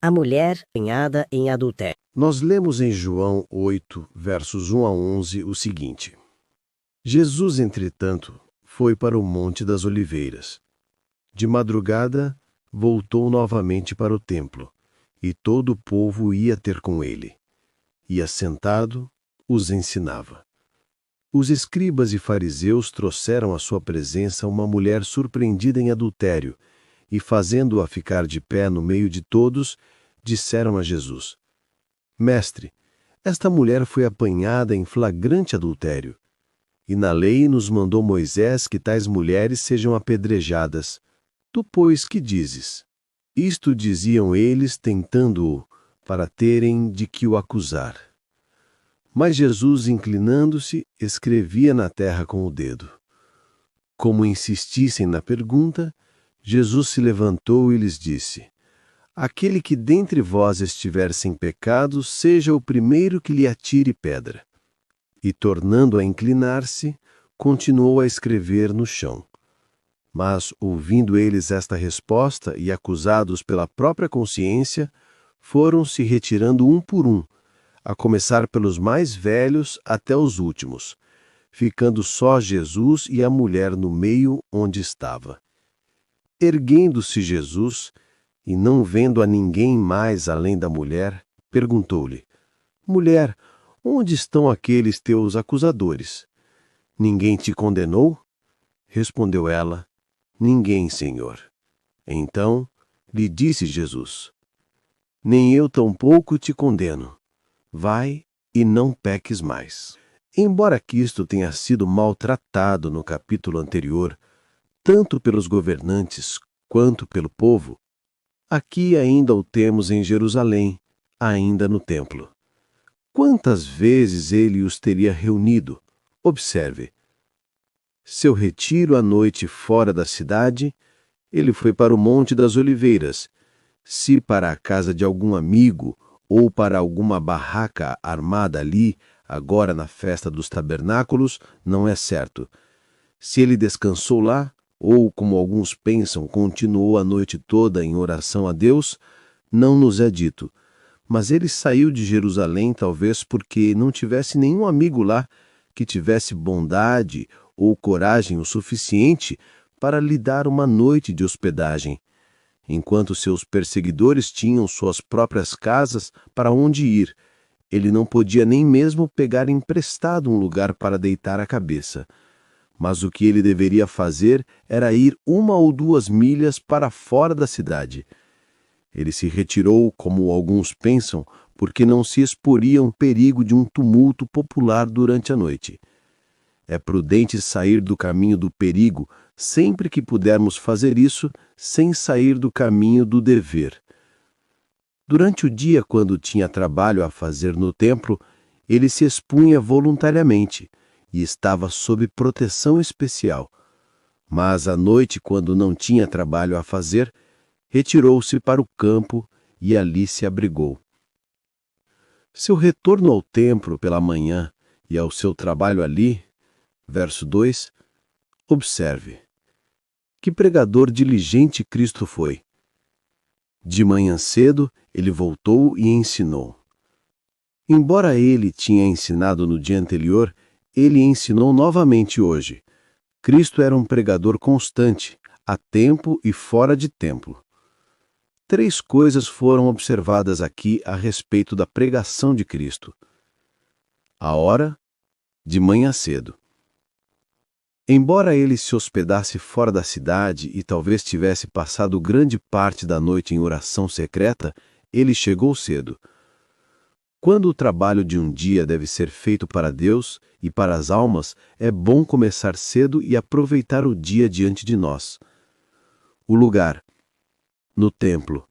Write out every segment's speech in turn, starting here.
A mulher apanhada em adultério. Nós lemos em João 8, versos 1 a 11, o seguinte: Jesus, entretanto, foi para o Monte das Oliveiras. De madrugada, voltou novamente para o templo, e todo o povo ia ter com ele. E, assentado, os ensinava. Os escribas e fariseus trouxeram à sua presença uma mulher surpreendida em adultério, e, fazendo-a ficar de pé no meio de todos, disseram a Jesus: Mestre, esta mulher foi apanhada em flagrante adultério. E na lei nos mandou Moisés que tais mulheres sejam apedrejadas. Tu, pois, que dizes? Isto diziam eles, tentando-o, para terem de que o acusar. Mas Jesus, inclinando-se, escrevia na terra com o dedo. Como insistissem na pergunta, Jesus se levantou e lhes disse: Aquele que dentre vós estiver sem pecado, seja o primeiro que lhe atire pedra. E, tornando a inclinar-se, continuou a escrever no chão. Mas, ouvindo eles esta resposta e acusados pela própria consciência, foram se retirando um por um, a começar pelos mais velhos até os últimos, ficando só Jesus e a mulher no meio onde estava. Erguendo-se Jesus, e não vendo a ninguém mais além da mulher, perguntou-lhe: Mulher, onde estão aqueles teus acusadores? Ninguém te condenou? Respondeu ela: Ninguém, Senhor. Então lhe disse Jesus: Nem eu tampouco te condeno. Vai e não peques mais. Embora Cristo tenha sido maltratado no capítulo anterior, tanto pelos governantes quanto pelo povo, aqui ainda o temos em Jerusalém, ainda no templo. Quantas vezes ele os teria reunido? Observe. Seu retiro à noite fora da cidade, ele foi para o Monte das Oliveiras. Se para a casa de algum amigo ou para alguma barraca armada ali, agora na festa dos tabernáculos, não é certo. Se ele descansou lá, ou, como alguns pensam, continuou a noite toda em oração a Deus, não nos é dito. Mas ele saiu de Jerusalém talvez porque não tivesse nenhum amigo lá que tivesse bondade ou coragem o suficiente para lhe dar uma noite de hospedagem, enquanto seus perseguidores tinham suas próprias casas para onde ir. Ele não podia nem mesmo pegar emprestado um lugar para deitar a cabeça. Mas o que ele deveria fazer era ir 1 ou 2 milhas para fora da cidade. Ele se retirou, como alguns pensam, porque não se exporia ao perigo de um tumulto popular durante a noite. É prudente sair do caminho do perigo sempre que pudermos fazer isso sem sair do caminho do dever. Durante o dia, quando tinha trabalho a fazer no templo, ele se expunha voluntariamente e estava sob proteção especial. Mas à noite, quando não tinha trabalho a fazer, retirou-se para o campo e ali se abrigou. Seu retorno ao templo pela manhã e ao seu trabalho ali, verso 2, observe. Que pregador diligente Cristo foi! De manhã cedo, ele voltou e ensinou. Embora ele tinha ensinado no dia anterior, ele ensinou novamente hoje. Cristo era um pregador constante, a tempo e fora de templo. 3 coisas foram observadas aqui a respeito da pregação de Cristo. A hora, de manhã cedo. Embora ele se hospedasse fora da cidade e talvez tivesse passado grande parte da noite em oração secreta, ele chegou cedo. Quando o trabalho de um dia deve ser feito para Deus e para as almas, é bom começar cedo e aproveitar o dia diante de nós. O lugar, no templo.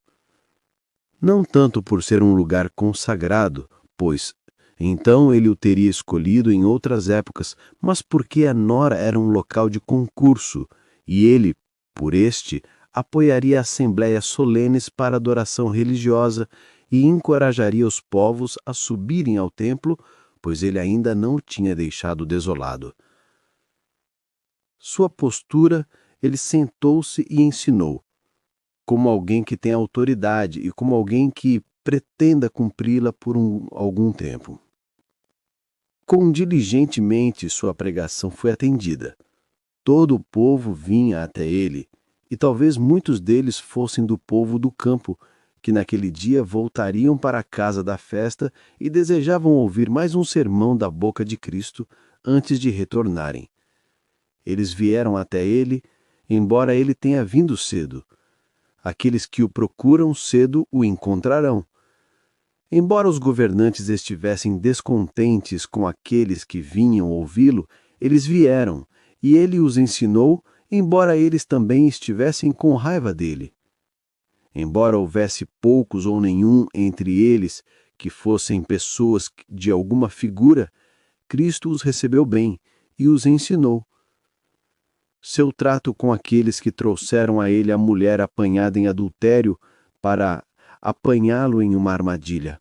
Não tanto por ser um lugar consagrado, pois então ele o teria escolhido em outras épocas, mas porque a nora era um local de concurso, e ele, por este, apoiaria assembleias solenes para adoração religiosa e encorajaria os povos a subirem ao templo, pois ele ainda não o tinha deixado desolado. Sua postura, ele sentou-se e ensinou. como alguém que tem autoridade e como alguém que pretenda cumpri-la por algum tempo. Quão diligentemente sua pregação foi atendida. Todo o povo vinha até ele, e talvez muitos deles fossem do povo do campo, que naquele dia voltariam para a casa da festa e desejavam ouvir mais um sermão da boca de Cristo antes de retornarem. Eles vieram até ele, embora ele tenha vindo cedo. Aqueles que o procuram cedo o encontrarão. Embora os governantes estivessem descontentes com aqueles que vinham ouvi-lo, eles vieram, e ele os ensinou, embora eles também estivessem com raiva dele. Embora houvesse poucos ou nenhum entre eles que fossem pessoas de alguma figura, Cristo os recebeu bem e os ensinou. Seu trato com aqueles que trouxeram a ele a mulher apanhada em adultério para apanhá-lo em uma armadilha.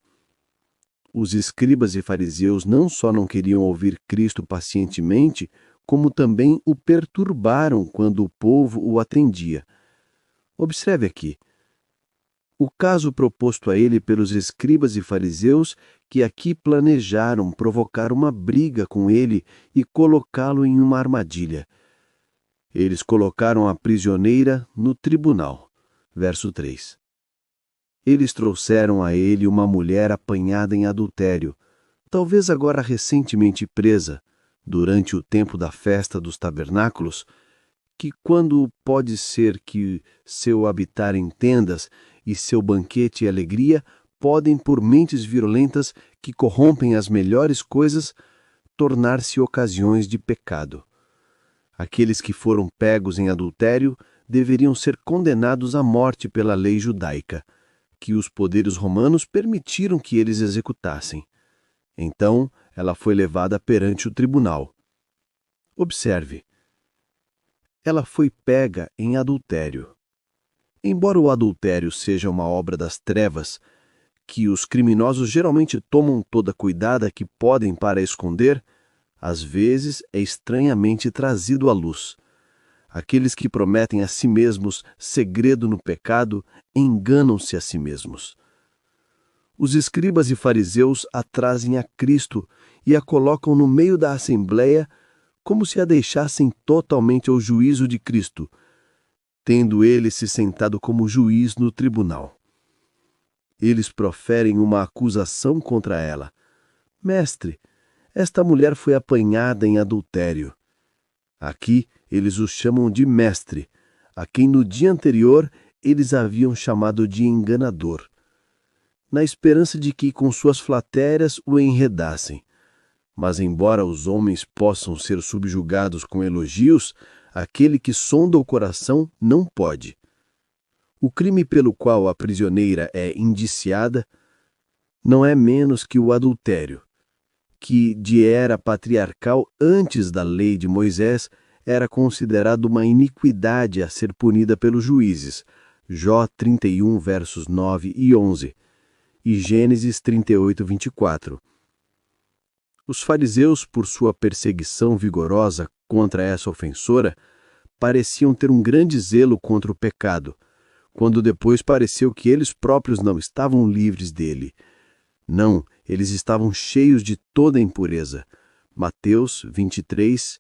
Os escribas e fariseus não só não queriam ouvir Cristo pacientemente, como também o perturbaram quando o povo o atendia. Observe aqui. O caso proposto a ele pelos escribas e fariseus, que aqui planejaram provocar uma briga com ele e colocá-lo em uma armadilha. Eles colocaram a prisioneira no tribunal. Verso 3. Eles trouxeram a ele uma mulher apanhada em adultério, talvez agora recentemente presa, durante o tempo da festa dos tabernáculos, que quando pode ser que seu habitar em tendas e seu banquete e alegria podem, por mentes violentas que corrompem as melhores coisas, tornar-se ocasiões de pecado. Aqueles que foram pegos em adultério deveriam ser condenados à morte pela lei judaica, que os poderes romanos permitiram que eles executassem. Então, ela foi levada perante o tribunal. Observe. Ela foi pega em adultério. Embora o adultério seja uma obra das trevas, que os criminosos geralmente tomam toda a cuidado que podem para esconder, às vezes é estranhamente trazido à luz. Aqueles que prometem a si mesmos segredo no pecado enganam-se a si mesmos. Os escribas e fariseus a trazem a Cristo e a colocam no meio da assembleia como se a deixassem totalmente ao juízo de Cristo, tendo ele se sentado como juiz no tribunal. Eles proferem uma acusação contra ela. Mestre, esta mulher foi apanhada em adultério. Aqui eles o chamam de mestre, a quem no dia anterior eles haviam chamado de enganador, na esperança de que com suas flatérias o enredassem. Mas embora os homens possam ser subjugados com elogios, aquele que sonda o coração não pode. O crime pelo qual a prisioneira é indiciada não é menos que o adultério, que de era patriarcal antes da lei de Moisés era considerado uma iniquidade a ser punida pelos juízes, Jó 31, versos 9 e 11, e Gênesis 38, 24. Os fariseus, por sua perseguição vigorosa contra essa ofensora, pareciam ter um grande zelo contra o pecado, quando depois pareceu que eles próprios não estavam livres dele. Não, eles estavam cheios de toda a impureza. Mateus 23,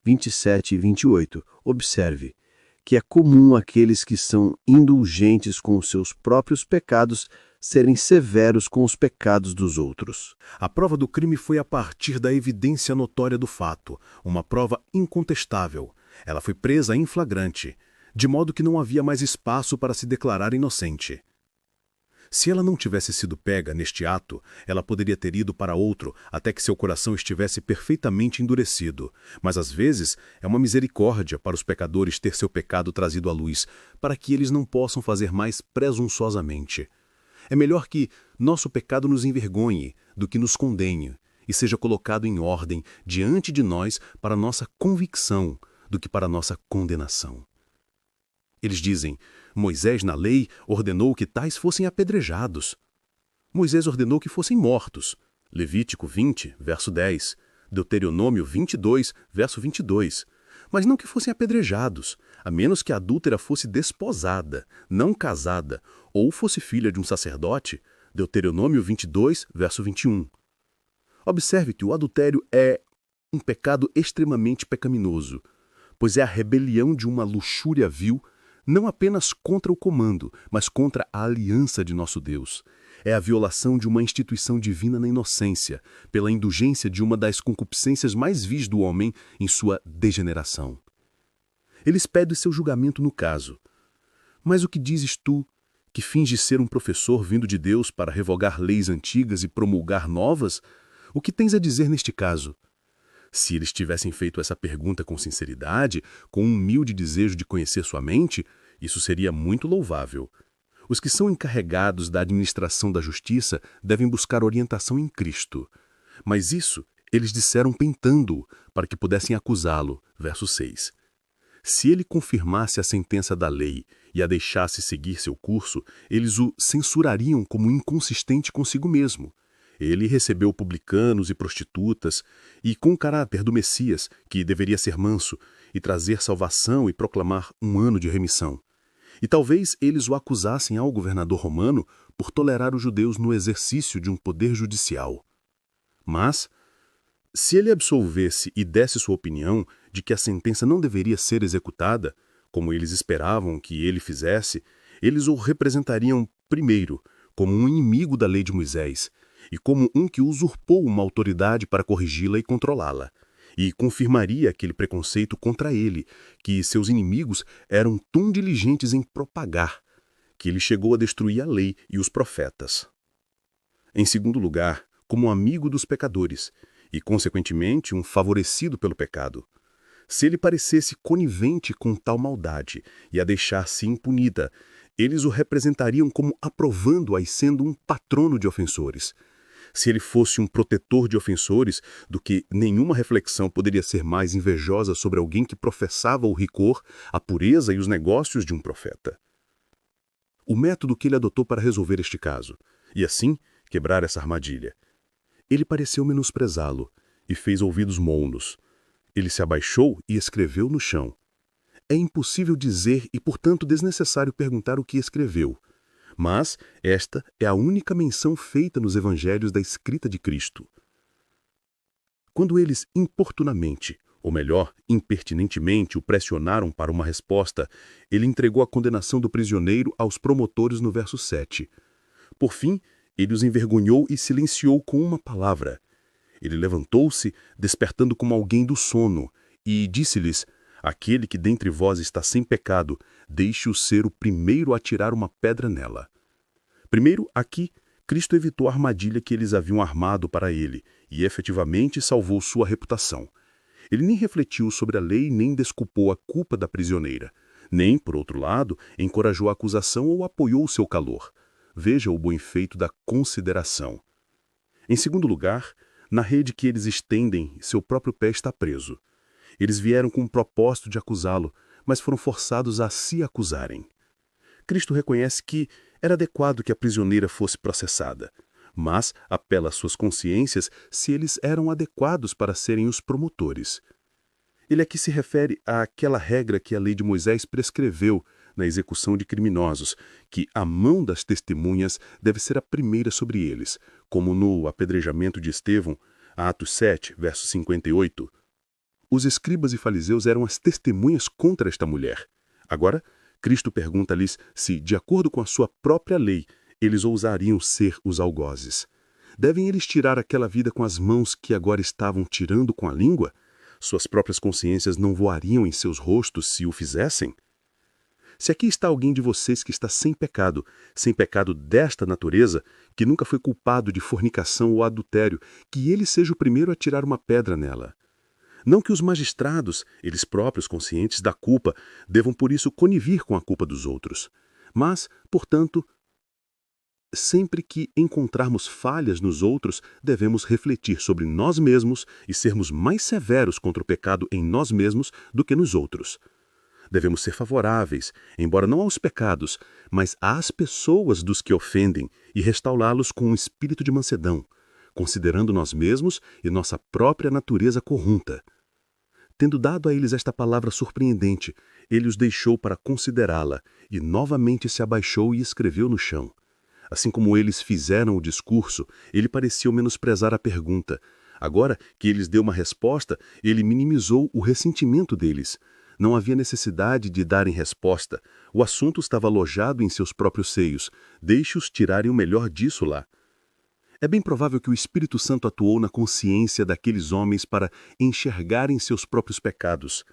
27 e 28. Observe que é comum aqueles que são indulgentes com os seus próprios pecados serem severos com os pecados dos outros. A prova do crime foi a partir da evidência notória do fato, uma prova incontestável. Ela foi presa em flagrante, de modo que não havia mais espaço para se declarar inocente. Se ela não tivesse sido pega neste ato, ela poderia ter ido para outro até que seu coração estivesse perfeitamente endurecido. Mas às vezes é uma misericórdia para os pecadores ter seu pecado trazido à luz, para que eles não possam fazer mais presunçosamente. É melhor que nosso pecado nos envergonhe do que nos condene e seja colocado em ordem diante de nós para nossa convicção do que para nossa condenação. Eles dizem: Moisés na lei ordenou que tais fossem apedrejados. Moisés ordenou que fossem mortos. Levítico 20, verso 10. Deuteronômio 22, verso 22. mas não que fossem apedrejados, a menos que a adúltera fosse desposada, não casada, ou fosse filha de um sacerdote. Deuteronômio 22, verso 21. Observe que o adultério é um pecado extremamente pecaminoso, pois é a rebelião de uma luxúria vil, não apenas contra o comando, mas contra a aliança de nosso Deus. É a violação de uma instituição divina na inocência, pela indulgência de uma das concupiscências mais vis do homem em sua degeneração. Eles pedem seu julgamento no caso. Mas o que dizes tu, que finges ser um professor vindo de Deus para revogar leis antigas e promulgar novas? O que tens a dizer neste caso? Se eles tivessem feito essa pergunta com sinceridade, com um humilde desejo de conhecer sua mente, isso seria muito louvável. Os que são encarregados da administração da justiça devem buscar orientação em Cristo. Mas isso eles disseram pentando-o, para que pudessem acusá-lo. Verso 6. Se ele confirmasse a sentença da lei e a deixasse seguir seu curso, eles o censurariam como inconsistente consigo mesmo. Ele recebeu publicanos e prostitutas, e com o caráter do Messias, que deveria ser manso, e trazer salvação e proclamar um ano de remissão. E talvez eles o acusassem ao governador romano por tolerar os judeus no exercício de um poder judicial. Mas, se ele absolvesse e desse sua opinião de que a sentença não deveria ser executada, como eles esperavam que ele fizesse, eles o representariam, primeiro, como um inimigo da lei de Moisés, e como um que usurpou uma autoridade para corrigi-la e controlá-la, e confirmaria aquele preconceito contra ele, que seus inimigos eram tão diligentes em propagar, que ele chegou a destruir a lei e os profetas. Em segundo lugar, como um amigo dos pecadores, e, consequentemente, um favorecido pelo pecado. Se ele parecesse conivente com tal maldade e a deixasse impunida, eles o representariam como aprovando-a e sendo um patrono de ofensores. Se ele fosse um protetor de ofensores, do que nenhuma reflexão poderia ser mais invejosa sobre alguém que professava o rigor, a pureza e os negócios de um profeta. O método que ele adotou para resolver este caso, e assim quebrar essa armadilha. Ele pareceu menosprezá-lo e fez ouvidos mounos. Ele se abaixou e escreveu no chão. É impossível dizer e, portanto, desnecessário perguntar o que escreveu. Mas esta é a única menção feita nos evangelhos da escrita de Cristo. Quando eles importunamente, ou melhor, impertinentemente, o pressionaram para uma resposta, ele entregou a condenação do prisioneiro aos promotores no verso 7. Por fim, ele os envergonhou e silenciou com uma palavra. Ele levantou-se, despertando como alguém do sono, e disse-lhes: aquele que dentre vós está sem pecado, deixe-o ser o primeiro a tirar uma pedra nela. Primeiro, aqui, Cristo evitou a armadilha que eles haviam armado para ele, e efetivamente salvou sua reputação. Ele nem refletiu sobre a lei, nem desculpou a culpa da prisioneira, nem, por outro lado, encorajou a acusação ou apoiou o seu calor. Veja o bom efeito da consideração. Em segundo lugar, na rede que eles estendem, seu próprio pé está preso. Eles vieram com o propósito de acusá-lo, mas foram forçados a se acusarem. Cristo reconhece que era adequado que a prisioneira fosse processada, mas apela às suas consciências se eles eram adequados para serem os promotores. Ele aqui se refere àquela regra que a lei de Moisés prescreveu na execução de criminosos, que a mão das testemunhas deve ser a primeira sobre eles, como no apedrejamento de Estevão, Atos 7, verso 58. Os escribas e fariseus eram as testemunhas contra esta mulher. Agora, Cristo pergunta-lhes se, de acordo com a sua própria lei, eles ousariam ser os algozes. Devem eles tirar aquela vida com as mãos que agora estavam tirando com a língua? Suas próprias consciências não voariam em seus rostos se o fizessem? Se aqui está alguém de vocês que está sem pecado desta natureza, que nunca foi culpado de fornicação ou adultério, que ele seja o primeiro a tirar uma pedra nela. Não que os magistrados, eles próprios conscientes da culpa, devam por isso conivir com a culpa dos outros. Mas, portanto, sempre que encontrarmos falhas nos outros, devemos refletir sobre nós mesmos e sermos mais severos contra o pecado em nós mesmos do que nos outros. Devemos ser favoráveis, embora não aos pecados, mas às pessoas dos que ofendem, e restaurá-los com um espírito de mansedão, considerando nós mesmos e nossa própria natureza corrupta. Tendo dado a eles esta palavra surpreendente, ele os deixou para considerá-la, e novamente se abaixou e escreveu no chão. Assim como eles fizeram o discurso, ele pareceu menosprezar a pergunta. Agora que eles deu uma resposta, ele minimizou o ressentimento deles. Não havia necessidade de darem resposta. O assunto estava alojado em seus próprios seios. Deixe-os tirarem o melhor disso lá. É bem provável que o Espírito Santo atuou na consciência daqueles homens para enxergarem seus próprios pecados,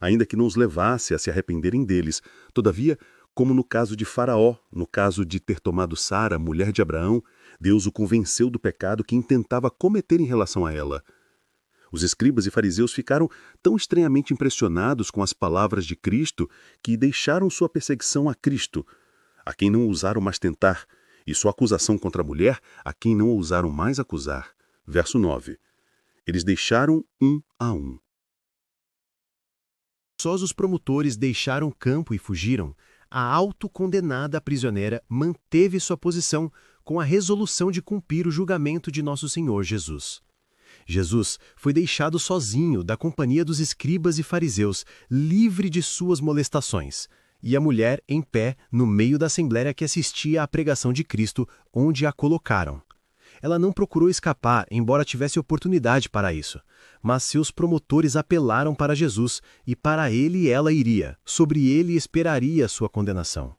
ainda que não os levasse a se arrependerem deles. Todavia, como no caso de Faraó, no caso de ter tomado Sara, mulher de Abraão, Deus o convenceu do pecado que intentava cometer em relação a ela. Os escribas e fariseus ficaram tão estranhamente impressionados com as palavras de Cristo que deixaram sua perseguição a Cristo, a quem não ousaram mais tentar, e sua acusação contra a mulher, a quem não ousaram mais acusar. Verso 9. Eles deixaram um a um. Só os promotores deixaram o campo e fugiram. A autocondenada prisioneira manteve sua posição com a resolução de cumprir o julgamento de nosso Senhor Jesus. Jesus foi deixado sozinho da companhia dos escribas e fariseus, livre de suas molestações, e a mulher em pé no meio da assembleia que assistia à pregação de Cristo, onde a colocaram. Ela não procurou escapar, embora tivesse oportunidade para isso, mas seus promotores apelaram para Jesus, e para ele ela iria, sobre ele esperaria sua condenação.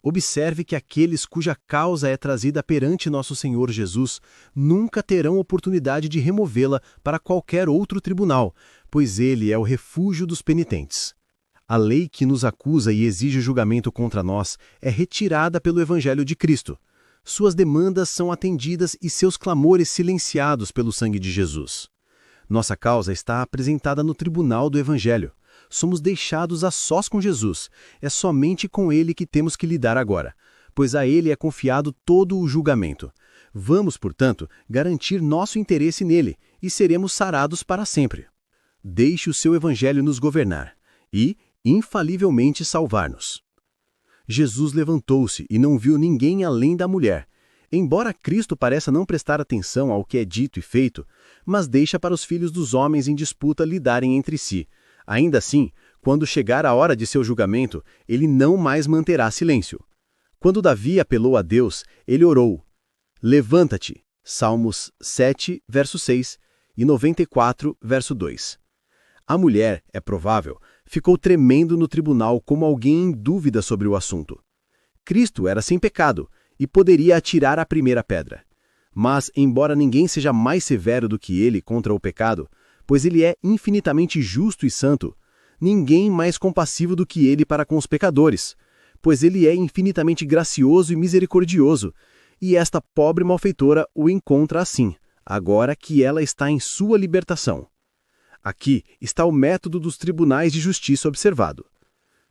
Observe que aqueles cuja causa é trazida perante nosso Senhor Jesus nunca terão oportunidade de removê-la para qualquer outro tribunal, pois ele é o refúgio dos penitentes. A lei que nos acusa e exige julgamento contra nós é retirada pelo Evangelho de Cristo. Suas demandas são atendidas e seus clamores silenciados pelo sangue de Jesus. Nossa causa está apresentada no tribunal do Evangelho. Somos deixados a sós com Jesus. É somente com ele que temos que lidar agora, pois a ele é confiado todo o julgamento. Vamos, portanto, garantir nosso interesse nele e seremos sarados para sempre. Deixe o seu Evangelho nos governar e, infalivelmente, salvar-nos. Jesus levantou-se e não viu ninguém além da mulher. Embora Cristo pareça não prestar atenção ao que é dito e feito, mas deixa para os filhos dos homens em disputa lidarem entre si. Ainda assim, quando chegar a hora de seu julgamento, ele não mais manterá silêncio. Quando Davi apelou a Deus, ele orou: Levanta-te, Salmos 7, verso 6 e 94, verso 2. A mulher, é provável, ficou tremendo no tribunal como alguém em dúvida sobre o assunto. Cristo era sem pecado e poderia atirar a primeira pedra. Mas, embora ninguém seja mais severo do que ele contra o pecado, pois ele é infinitamente justo e santo, ninguém mais compassivo do que ele para com os pecadores, pois ele é infinitamente gracioso e misericordioso, e esta pobre malfeitora o encontra assim, agora que ela está em sua libertação. Aqui está o método dos tribunais de justiça observado.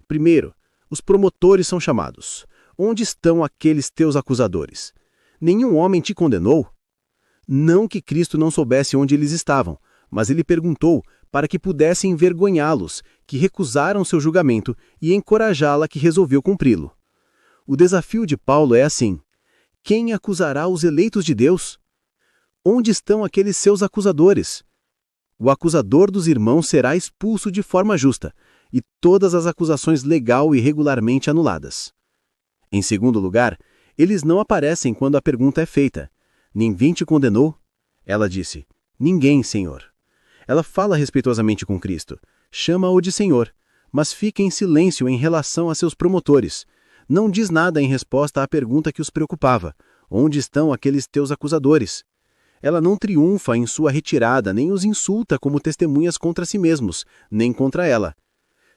Primeiro, os promotores são chamados. Onde estão aqueles teus acusadores? Nenhum homem te condenou? Não que Cristo não soubesse onde eles estavam, mas ele perguntou para que pudesse envergonhá-los, que recusaram seu julgamento, e encorajá-la que resolveu cumpri-lo. O desafio de Paulo é assim: quem acusará os eleitos de Deus? Onde estão aqueles seus acusadores? O acusador dos irmãos será expulso de forma justa, e todas as acusações legal e regularmente anuladas. Em segundo lugar, eles não aparecem quando a pergunta é feita: ninguém te condenou? Ela disse: ninguém, Senhor. Ela fala respeitosamente com Cristo, chama-o de Senhor, mas fica em silêncio em relação a seus promotores. Não diz nada em resposta à pergunta que os preocupava: onde estão aqueles teus acusadores? Ela não triunfa em sua retirada, nem os insulta como testemunhas contra si mesmos, nem contra ela.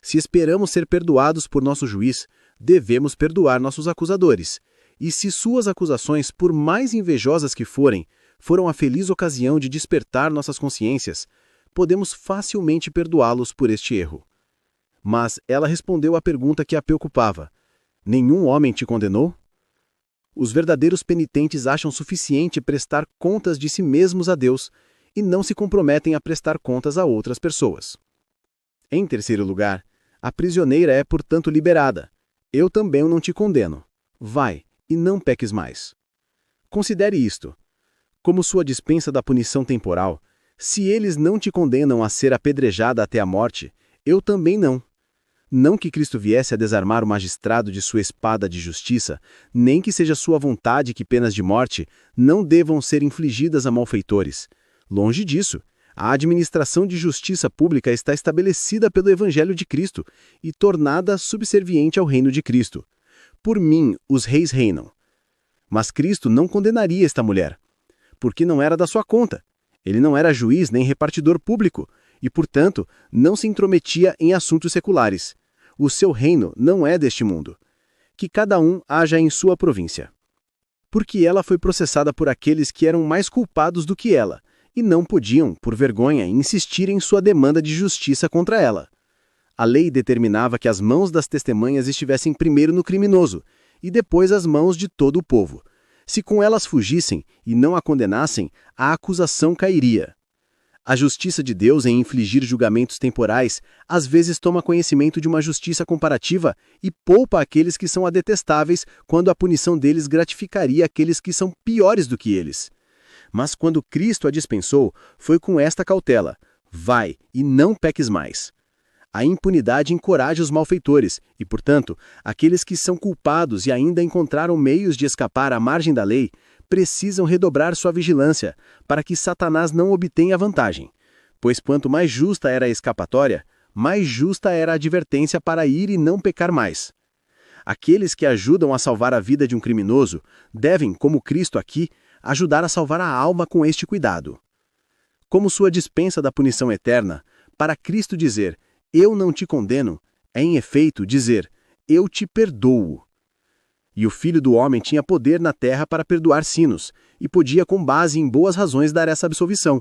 Se esperamos ser perdoados por nosso juiz, devemos perdoar nossos acusadores. E se suas acusações, por mais invejosas que forem, foram a feliz ocasião de despertar nossas consciências, podemos facilmente perdoá-los por este erro. Mas ela respondeu à pergunta que a preocupava: nenhum homem te condenou? Os verdadeiros penitentes acham suficiente prestar contas de si mesmos a Deus e não se comprometem a prestar contas a outras pessoas. Em terceiro lugar, a prisioneira é, portanto, liberada. Eu também não te condeno. Vai, e não peques mais. Considere isto. Como sua dispensa da punição temporal, Se eles não te condenam a ser apedrejada até a morte, eu também não. Não que Cristo viesse a desarmar o magistrado de sua espada de justiça, nem que seja sua vontade que penas de morte não devam ser infligidas a malfeitores. Longe disso, a administração de justiça pública está estabelecida pelo Evangelho de Cristo e tornada subserviente ao reino de Cristo. Por mim, os reis reinam. Mas Cristo não condenaria esta mulher, porque não era da sua conta. Ele não era juiz nem repartidor público e, portanto, não se intrometia em assuntos seculares. O seu reino não é deste mundo. Que cada um haja em sua província. Porque ela foi processada por aqueles que eram mais culpados do que ela, e não podiam, por vergonha, insistir em sua demanda de justiça contra ela. A lei determinava que as mãos das testemunhas estivessem primeiro no criminoso, e depois as mãos de todo o povo. Se com elas fugissem e não a condenassem, a acusação cairia. A justiça de Deus em infligir julgamentos temporais às vezes toma conhecimento de uma justiça comparativa e poupa aqueles que são detestáveis quando a punição deles gratificaria aqueles que são piores do que eles. Mas quando Cristo a dispensou, foi com esta cautela: vai e não peques mais. A impunidade encoraja os malfeitores e, portanto, aqueles que são culpados e ainda encontraram meios de escapar à margem da lei, precisam redobrar sua vigilância para que Satanás não obtenha vantagem. Pois quanto mais justa era a escapatória, mais justa era a advertência para ir e não pecar mais. Aqueles que ajudam a salvar a vida de um criminoso devem, como Cristo aqui, ajudar a salvar a alma com este cuidado. Como sua dispensa da punição eterna, para Cristo dizer: eu não te condeno, é em efeito dizer: eu te perdoo. E o Filho do Homem tinha poder na terra para perdoar sinos, e podia com base em boas razões dar essa absolvição,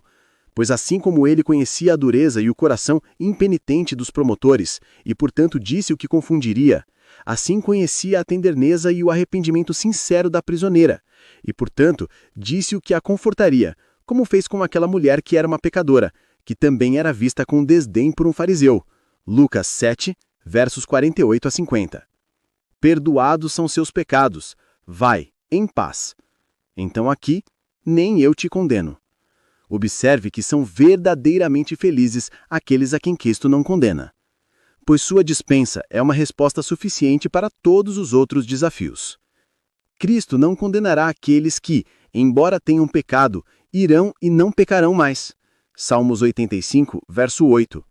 pois assim como ele conhecia a dureza e o coração impenitente dos promotores, e portanto disse o que confundiria, assim conhecia a tenderneza e o arrependimento sincero da prisioneira, e portanto disse o que a confortaria, como fez com aquela mulher que era uma pecadora, que também era vista com desdém por um fariseu. Lucas 7, versos 48 a 50. Perdoados são seus pecados, vai, em paz. Então aqui, nem eu te condeno. Observe que são verdadeiramente felizes aqueles a quem Cristo não condena, pois sua dispensa é uma resposta suficiente para todos os outros desafios. Cristo não condenará aqueles que, embora tenham pecado, irão e não pecarão mais. Salmos 85, verso 8.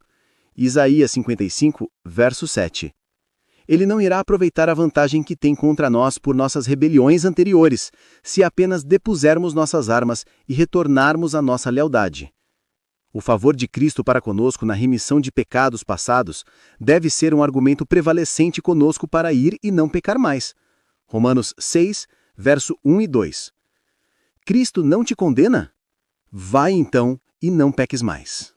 Isaías 55, verso 7. Ele não irá aproveitar a vantagem que tem contra nós por nossas rebeliões anteriores, se apenas depusermos nossas armas e retornarmos à nossa lealdade. O favor de Cristo para conosco na remissão de pecados passados deve ser um argumento prevalecente conosco para ir e não pecar mais. Romanos 6, verso 1 e 2. Cristo não te condena? Vai então e não peques mais.